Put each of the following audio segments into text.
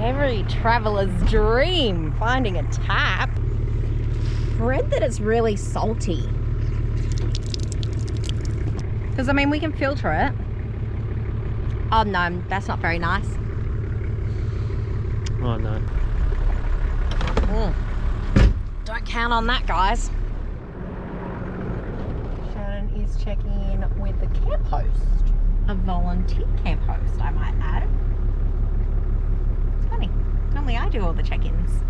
Every traveller's dream, finding a tap. Read that it's really salty. Because I mean, we can filter it. Oh no, that's not very nice. Oh no. Don't count on that, guys. Shannon is checking in with the camp host. A volunteer camp host, I might add. It's funny. Normally I do all the check-ins.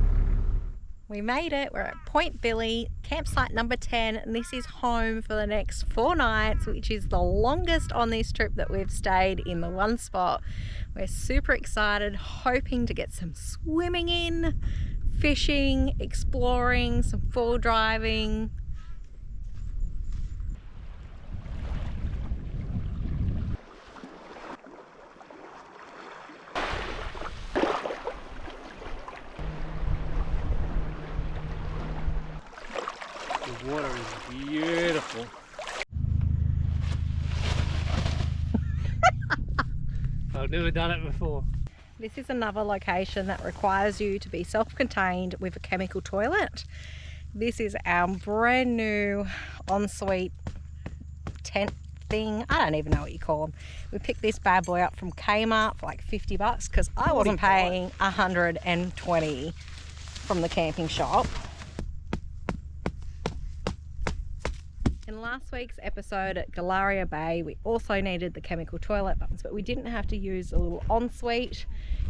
We made it. We're at Point Billie, campsite number 10, and this is home for the next 4 nights, which is the longest on this trip that we've stayed in the one spot. We're super excited, hoping to get some swimming in, fishing, exploring, some 4 driving. The water is beautiful. I've never done it before. This is another location that requires you to be self-contained with a chemical toilet. This is our brand new ensuite tent thing. I don't even know what you call them. We picked this bad boy up from Kmart for like 50 bucks because I wasn't paying 120 from the camping shop. In last week's episode at Galaria Bay, we also needed the chemical toilet buttons, but we didn't have to use a little ensuite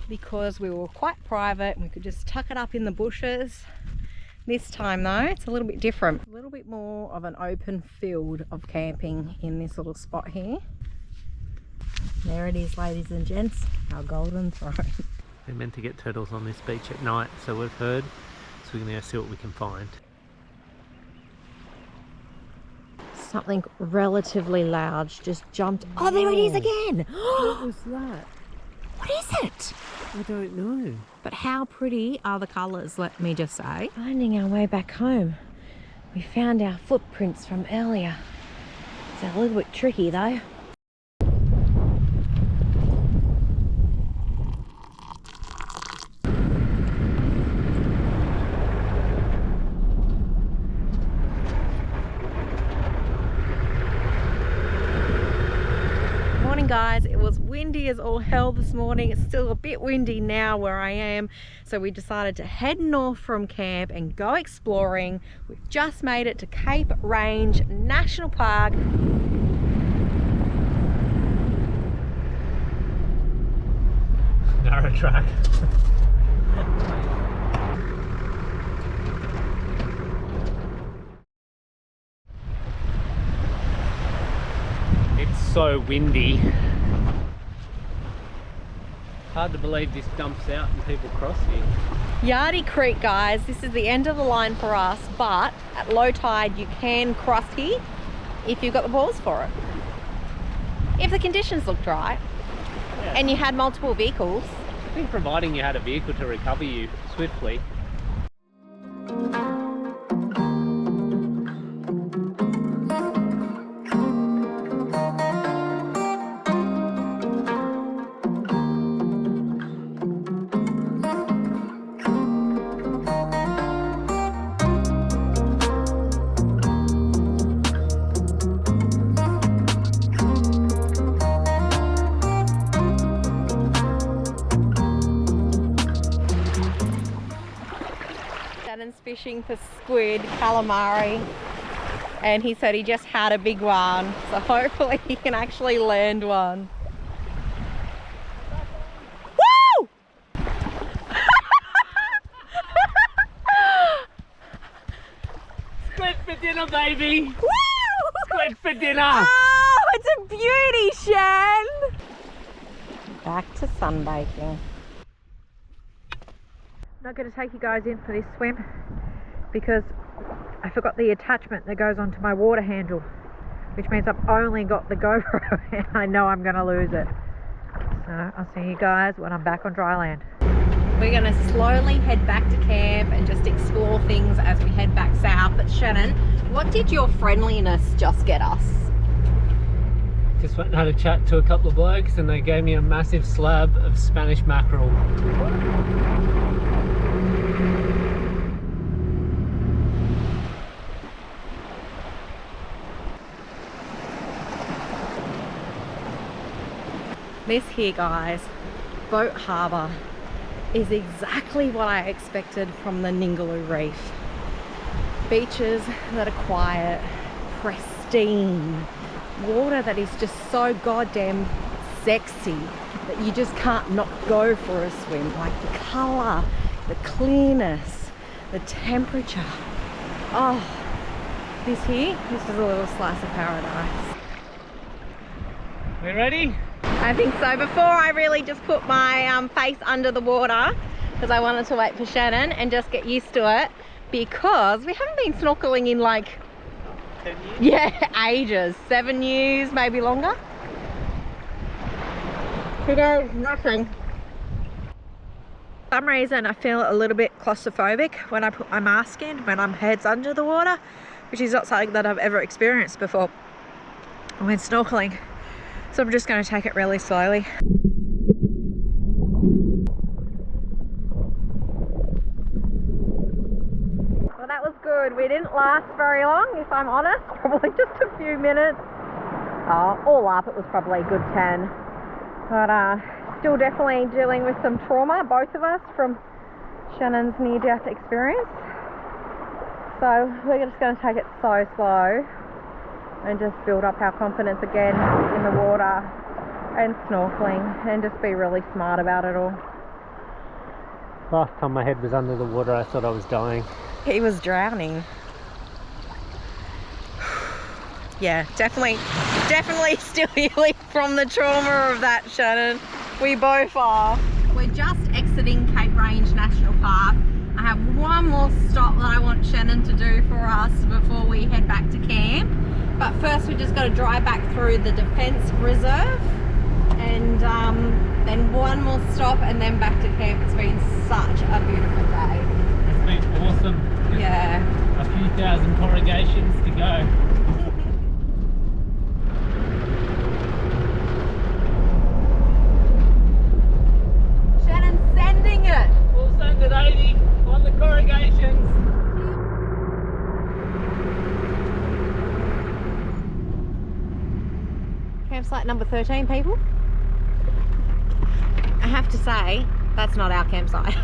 because we were quite private and we could just tuck it up in the bushes. This time though, it's a little bit different. A little bit more of an open field of camping in this little spot here. There it is, ladies and gents, our golden throne. They're meant to get turtles on this beach at night, so we've heard. So we're going to go see what we can find. Something relatively large just jumped. Oh, there it is again. What was that? What is it? I don't know. But how pretty are the colours, let me just say. Finding our way back home. We found our footprints from earlier. It's a little bit tricky though. Guys, it was windy as all hell this morning. It's still a bit windy now where I am, so we decided to head north from camp and go exploring. We've just made it to Cape Range National Park. Narrow track. It's so windy. Hard to believe this dumps out and people cross here. Yardie Creek, guys, this is the end of the line for us, but at low tide you can cross here if you've got the balls for it. If the conditions looked right, yeah, and you had multiple vehicles. I think providing you had a vehicle to recover you swiftly. Fishing for squid, calamari, and he said he just had a big one, so hopefully he can actually land one. Woo! Squid for dinner, baby! Woo! Squid for dinner! Oh, it's a beauty, Shan! Back to sunbaking. Not going to take you guys in for this swim because I forgot the attachment that goes onto my water handle, which means I've only got the GoPro and I know I'm going to lose it. So I'll see you guys when I'm back on dry land. We're going to slowly head back to camp and just explore things as we head back south. But Shannon, what did your friendliness just get us? Just went and had a chat to a couple of blokes and they gave me a massive slab of Spanish mackerel. This here, guys, Boat Harbour, is exactly what I expected from the Ningaloo reef. Beaches that are quiet, pristine, water that is just so goddamn sexy that you just can't not go for a swim. Like the colour, the clearness, the temperature. Oh, this is a little slice of paradise. We ready? I think so. Before I really just put my face under the water because I wanted to wait for Shannon and just get used to it, because we haven't been snorkeling in like 10 years? Yeah, ages. 7 years, maybe longer. Today, nothing. For some reason I feel a little bit claustrophobic when I put my mask in, when I'm heads under the water, which is not something that I've ever experienced before when snorkeling. So I'm just going to take it really slowly. Well, that was good. We didn't last very long, if I'm honest. Probably just a few minutes. All up, it was probably a good 10. But still definitely dealing with some trauma, both of us, from Shannon's near-death experience. So we're just going to take it so slow and just build up our confidence again in the water and snorkeling, and just be really smart about it all. Last time my head was under the water I thought I was dying. He was drowning. Yeah, definitely still healing from the trauma of that, Shannon. We both are. We're just exiting Cape Range National Park. I have one more stop that I want Shannon to do for us before we head back to camp. But first we just got to drive back through the Defence Reserve, and then one more stop and then back to camp. It's been such a beautiful day. It's been awesome. Yeah. A few thousand corrugations to go. Shannon's sending it. We'll send it 80 on the corrugations. Campsite number 13, people. I have to say, that's not our campsite.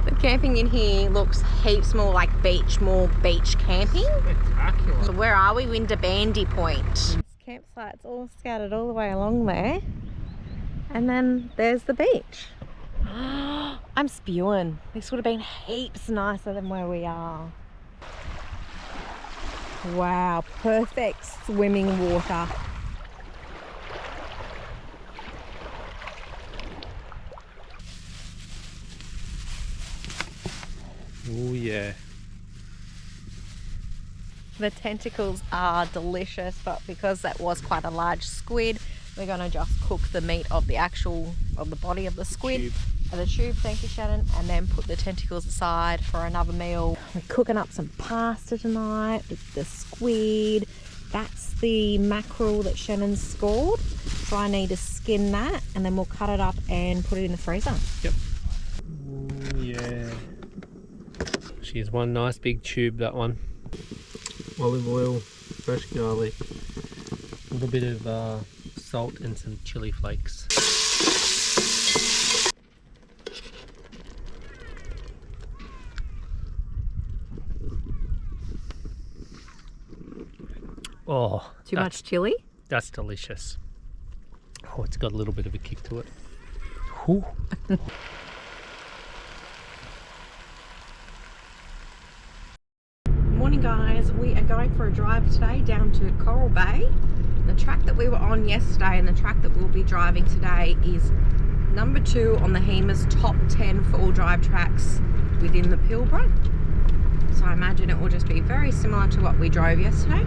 The camping in here looks heaps more like beach, more beach camping. Spectacular. So where are we? Windabandy Point. This campsite's all scattered all the way along there. And then there's the beach. I'm spewing. This would have been heaps nicer than where we are. Wow, perfect swimming water. Oh yeah. The tentacles are delicious, but because that was quite a large squid, we're going to just cook the meat of the the body of the squid. The tube, thank you, Shannon, and then put the tentacles aside for another meal. We're cooking up some pasta tonight with the squid. That's the mackerel that Shannon scored, so I need to skin that and then we'll cut it up and put it in the freezer. Yep. Ooh, yeah. She's one nice big tube, that one. Olive oil, fresh garlic, a little bit of salt and some chili flakes. Oh, Too much chili? That's delicious. Oh, it's got a little bit of a kick to it. Whew. Morning, guys. We are going for a drive today down to Coral Bay. The track that we were on yesterday and the track that we'll be driving today is number 2 on the Hemas top 10 for all drive tracks within the Pilbra. So I imagine it will just be very similar to what we drove yesterday.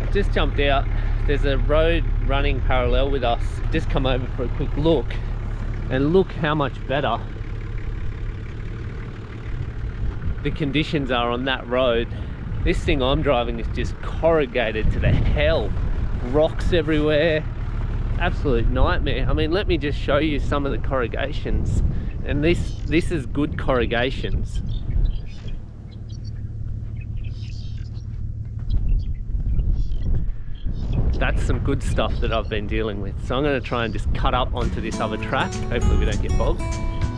I've just jumped out. There's a road running parallel with us. Just come over for a quick look, and look how much better the conditions are on that road. This thing I'm driving is just corrugated to the hell. Rocks everywhere. Absolute nightmare. I mean, let me just show you some of the corrugations. And this is good corrugations. That's some good stuff that I've been dealing with. So I'm going to try and just cut up onto this other track. Hopefully we don't get bogged,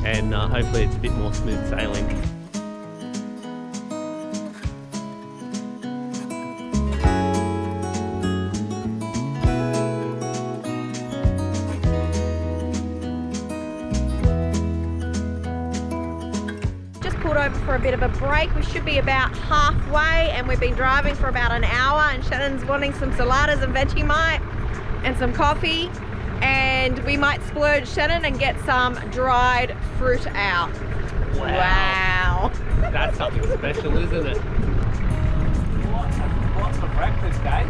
and hopefully it's a bit more smooth sailing. Over for a bit of a break. We should be about halfway, and we've been driving for about an hour, and Shannon's wanting some saladas and Vegemite and some coffee, and we might splurge, Shannon, and get some dried fruit out. Wow. That's something special, isn't it? What's for breakfast, eh?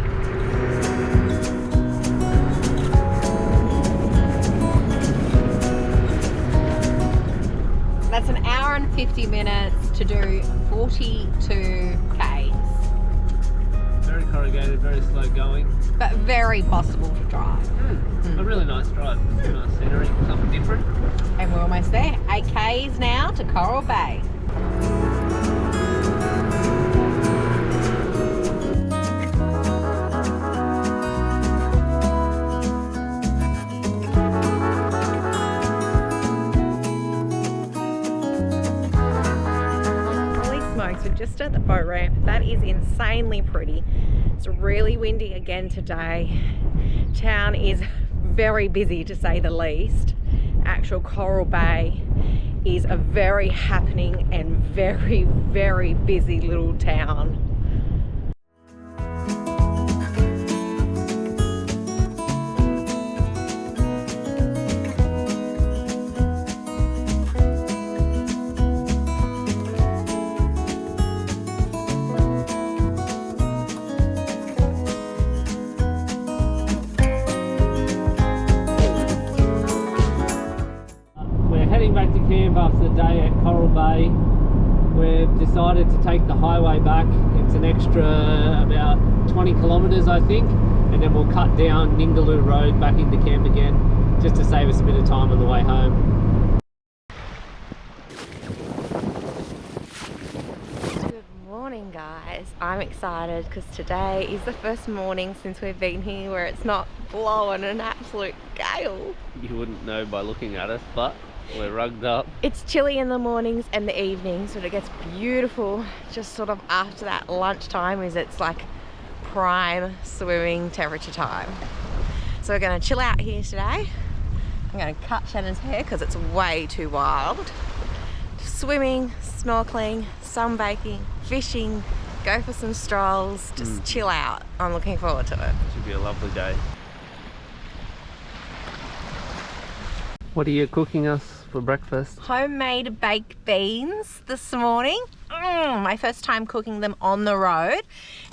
That's an hour and 50 minutes to do 42 Ks. Very corrugated, very slow going. But very possible to drive. A really nice drive. Nice scenery, something different. And we're almost there. 8 Ks now to Coral Bay. We're just at the boat ramp. That is insanely pretty. It's really windy again today. Town is very busy, to say the least. Actual Coral Bay is a very happening and very, very busy little town. Back to camp after the day at Coral Bay. We've decided to take the highway back. It's an extra about 20 kilometres, I think, and then we'll cut down Ningaloo Road back into camp again, just to save us a bit of time on the way home. Good morning, guys. I'm excited because today is the first morning since we've been here where it's not blowing an absolute gale. You wouldn't know by looking at us, but we're rugged up. It's chilly in the mornings and the evenings, but it gets beautiful just sort of after that lunchtime, as it's like prime swimming temperature time. So we're going to chill out here today. I'm going to cut Shannon's hair because it's way too wild. Swimming, snorkeling, sunbaking, fishing, go for some strolls, just chill out. I'm looking forward to it. Should be a lovely day. What are you cooking us for breakfast? Homemade baked beans this morning. My first time cooking them on the road.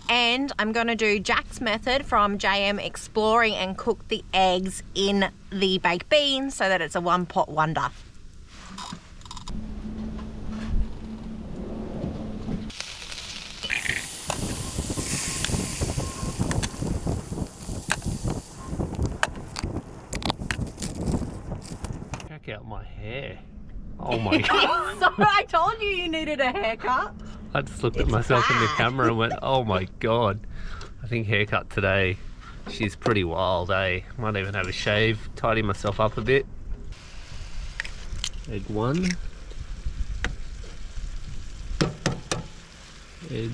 And I'm going to do Jack's method from JM Exploring and cook the eggs in the baked beans so that it's a one-pot wonder. Out my hair. Oh my god. So I told you needed a haircut. I just looked at myself in the camera and went, oh my god. I think haircut today. She's pretty wild, eh? Might even have a shave, tidy myself up a bit. Egg 1. Egg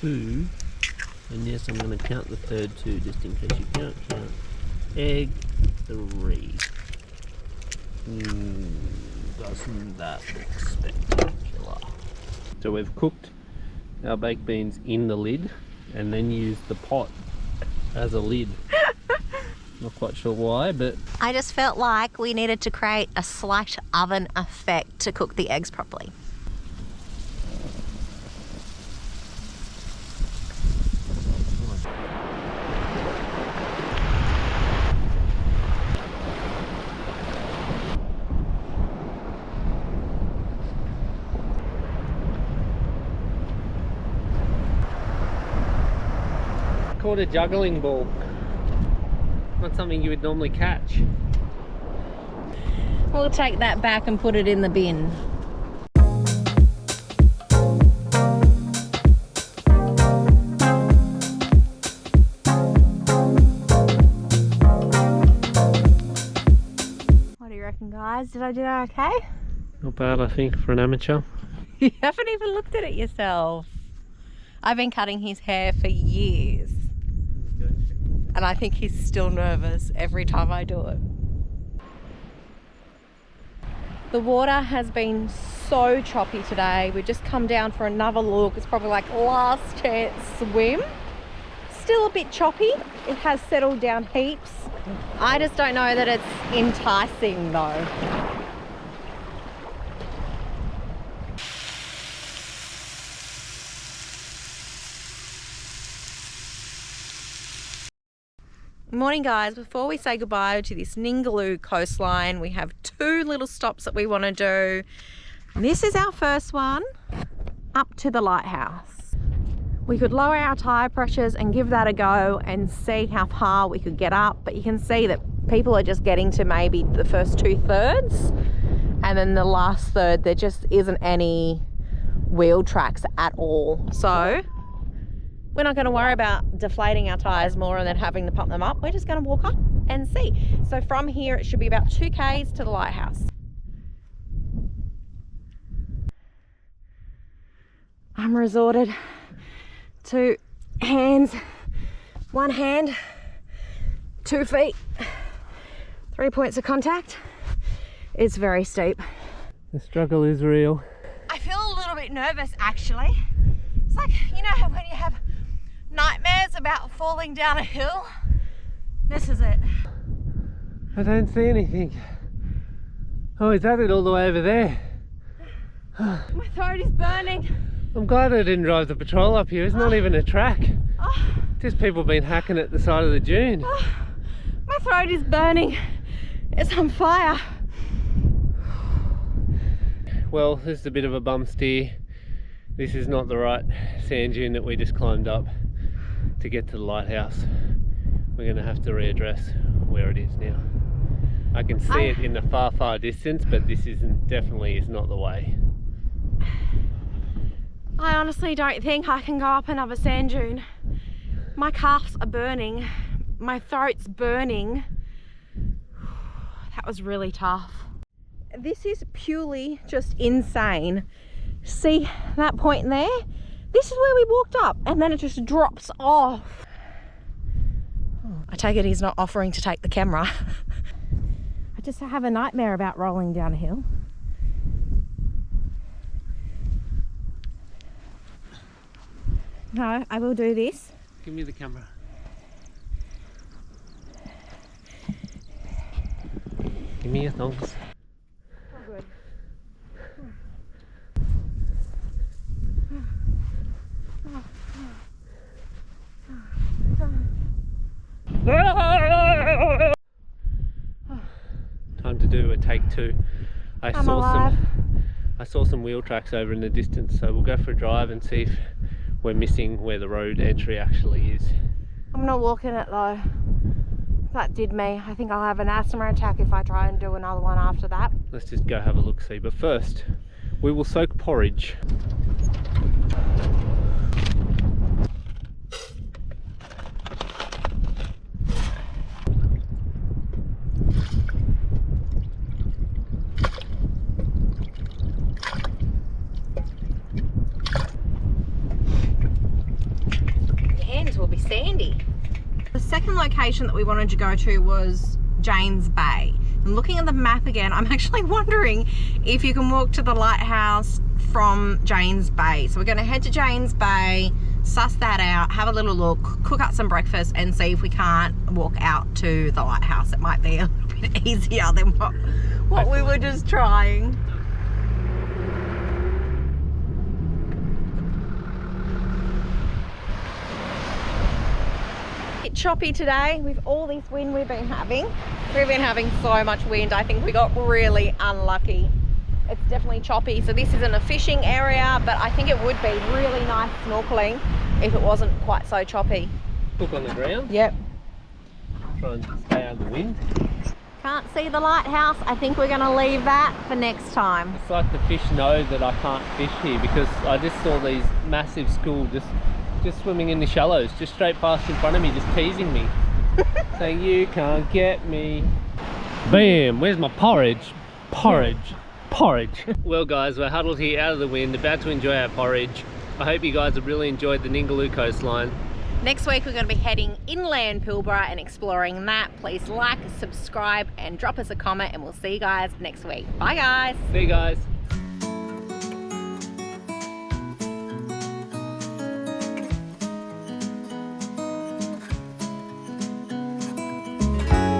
2. And yes, I'm going to count the third 2 just in case you can't count. Egg 3. Doesn't that look spectacular? So we've cooked our baked beans in the lid and then used the pot as a lid. Not quite sure why, but I just felt like we needed to create a slight oven effect to cook the eggs properly. caught a juggling ball. Not something you would normally catch. We'll take that back and put it in the bin. What do you reckon, guys? Did I do okay? Not bad, I think, for an amateur. You haven't even looked at it yourself. I've been cutting his hair for years. And I think he's still nervous every time I do it. The water has been so choppy today. We've just come down for another look. It's probably like last chance swim. Still a bit choppy. It has settled down heaps. I just don't know that it's enticing though. Morning guys, before we say goodbye to this Ningaloo coastline, we have two little stops that we want to do. This is our first one, up to the lighthouse. We could lower our tyre pressures and give that a go and see how far we could get up, but you can see that people are just getting to maybe the first 2/3, and then the last third there just isn't any wheel tracks at all. So we're not going to worry about deflating our tyres more and then having to pump them up. We're just going to walk up and see. So from here, it should be about 2 k's to the lighthouse. I'm resorted to hands, 1 hand, 2 feet, 3 points of contact. It's very steep. The struggle is real. I feel a little bit nervous actually. It's like, you know, when you have nightmares about falling down a hill. This is it. I don't see anything. Oh, is that it all the way over there? My throat is burning. I'm glad I didn't drive the patrol up here. It's not even a track. Oh. Just people been hacking at the side of the dune. Oh. My throat is burning. It's on fire. Well, this is a bit of a bum steer. This is not the right sand dune that we just climbed up to get to the lighthouse. We're going to have to readdress where it is now. I can see it in the far distance, but this definitely is not the way. I honestly don't think I can go up another sand dune. My calves are burning. My throat's burning. That was really tough. This is purely just insane. See that point there? This is where we walked up and then it just drops off. I take it he's not offering to take the camera. I just have a nightmare about rolling down a hill. No, I will do this. Give me the camera. Give me your thongs. Oh, good. Time to do a take 2. I saw some wheel tracks over in the distance, so we'll go for a drive and see if we're missing where the road entry actually is. I'm not walking it though. That did me. I think I'll have an asthma attack if I try and do another one after that. Let's just go have a look see, but first we will soak porridge. Sandy. The second location that we wanted to go to was Jane's Bay. And looking at the map again, I'm actually wondering if you can walk to the lighthouse from Jane's Bay. So we're going to head to Jane's Bay, suss that out, have a little look, cook up some breakfast and see if we can't walk out to the lighthouse. It might be a little bit easier than what we were just trying. Choppy today with all this wind we've been having. We've been having so much wind. I think we got really unlucky. It's definitely choppy. So this isn't a fishing area, but I think it would be really nice snorkeling if it wasn't quite so choppy. Hook on the ground. Yep. Try and stay out of the wind. Can't see the lighthouse. I think we're gonna leave that for next time. It's like the fish know that I can't fish here because I just saw these massive school just swimming in the shallows, just straight past in front of me, just teasing me. Saying, you can't get me. Bam! Where's my porridge? Porridge. Porridge. Well guys, we're huddled here out of the wind, about to enjoy our porridge. I hope you guys have really enjoyed the Ningaloo coastline. Next week we're going to be heading inland Pilbra and exploring that. Please like, subscribe and drop us a comment, and we'll see you guys next week. Bye guys. See you guys.